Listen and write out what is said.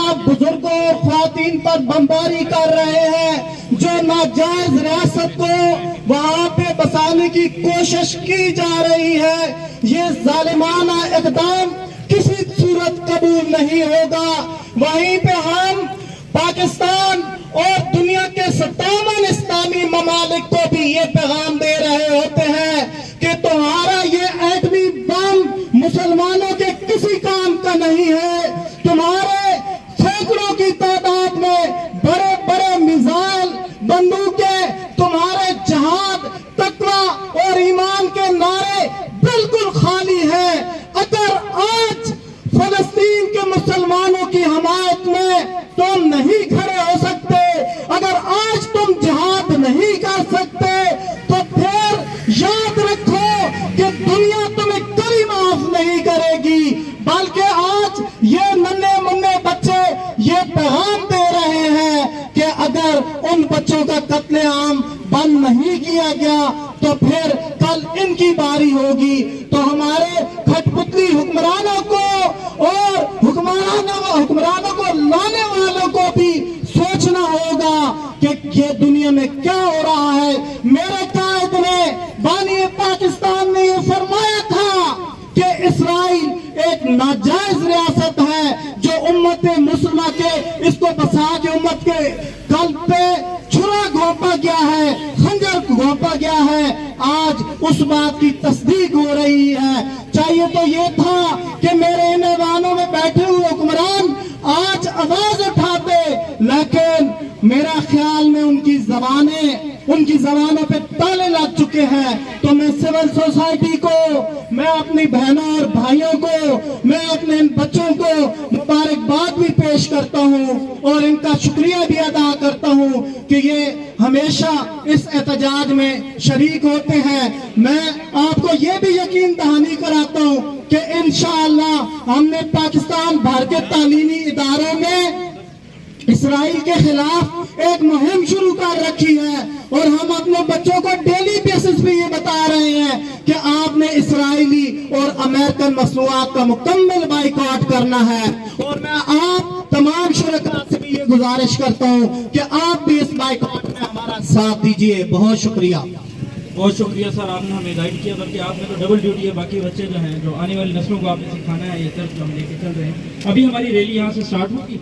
ماں بزرگوں خواتین پر بمباری کر رہے ہیں، جو ناجائز ریاست کو وہاں پہ بسانے کی کوشش کی جا رہی ہے، یہ ظالمانہ اقدام کسی صورت قبول نہیں ہوگا۔ وہیں پہ ہم پاکستان اور دنیا کے 57 اسلامی ممالک کو بھی یہ پیغام دے رہے ہوتے ہیں کہ تمہارا یہ ایٹمی بم مسلمانوں کے کسی کام کا نہیں ہے۔ تمہارے سینکڑوں کی تعداد میں بڑے بڑے میزائل، بندوقیں، تمہارے جہاد، تقویٰ اور ایمان کے نعرے بالکل خالی ہیں۔ اگر آج فلسطین کے مسلمانوں کی حمایت میں تم نہیں کھڑے ہو سکتے، اگر آج تم جہاد نہیں کر سکتے، تو پھر یاد رکھو کہ دنیا تمہیں کبھی معاف نہیں کرے گی۔ بلکہ آج یہ ننھے منھے بچے یہ پیغام دے رہے ہیں کہ اگر ان بچوں کا قتل عام بند نہیں کیا گیا تو پھر کل ان کی باری ہوگی۔ تو ہمارے کھٹ پتلی حکمرانوں کو اور حکمرانوں کو لانے والوں کو بھی سوچنا ہوگا کہ یہ دنیا میں کیا ہو رہا ہے۔ میرے قائد نے، بانی پاکستان نے یہ فرمایا تھا کہ اسرائیل ایک ناجائز ریاست ہے جو امت مسلمہ کے اس کو بسا کے امت کے قلب پہ چھرا گھونپا گیا ہے، خنجر گھونپا گیا ہے۔ آج اس بات کی تصدیق ہو رہی ہے۔ چاہیے تو یہ تھا کہ میرے ان ایوانوں میں بیٹھے ہوئے حکمران آج آواز اٹھاتے، لیکن میرا خیال میں ان کی زبانوں پہ تالے لگ چکے ہیں۔ تو میں سول سوسائٹی کو، میں اپنی بہنوں اور بھائیوں کو، میں اپنے ان بچوں کو مبارکباد بھی پیش کرتا ہوں اور ان کا شکریہ بھی ادا کرتا ہوں کہ یہ ہمیشہ اس احتجاج میں شریک ہوتے ہیں۔ میں آپ کو یہ بھی یقین دہانی کراتا ہوں کہ انشاءاللہ ہم نے پاکستان بھر کے تعلیمی اداروں میں اسرائیل کے خلاف ایک مہم شروع کر رکھی ہے، اور ہم اپنے بچوں کو ڈیلی بیسس پہ یہ بتا رہے ہیں کہ آپ نے اسرائیلی اور امریکن مصنوعات کا مکمل بائیکاٹ کرنا ہے۔ اور میں آپ تمام شرکاء سے بھی یہ گزارش کرتا ہوں کہ آپ بھی اس بائیکاٹ میں ہمارا ساتھ دیجئے۔ بہت شکریہ۔ بہت شکریہ سر، آپ نے ہمیں گائیڈ کیا، بلکہ آپ نے تو ڈبل ڈیوٹی ہے، باقی بچے جو ہیں جو آنے والی نسلوں کو آپ نے سکھانا ہے، یہ طرف ہم لے کے چل رہے ہیں۔ ابھی ہماری ریلی یہاں سے سٹارٹ ہوگی۔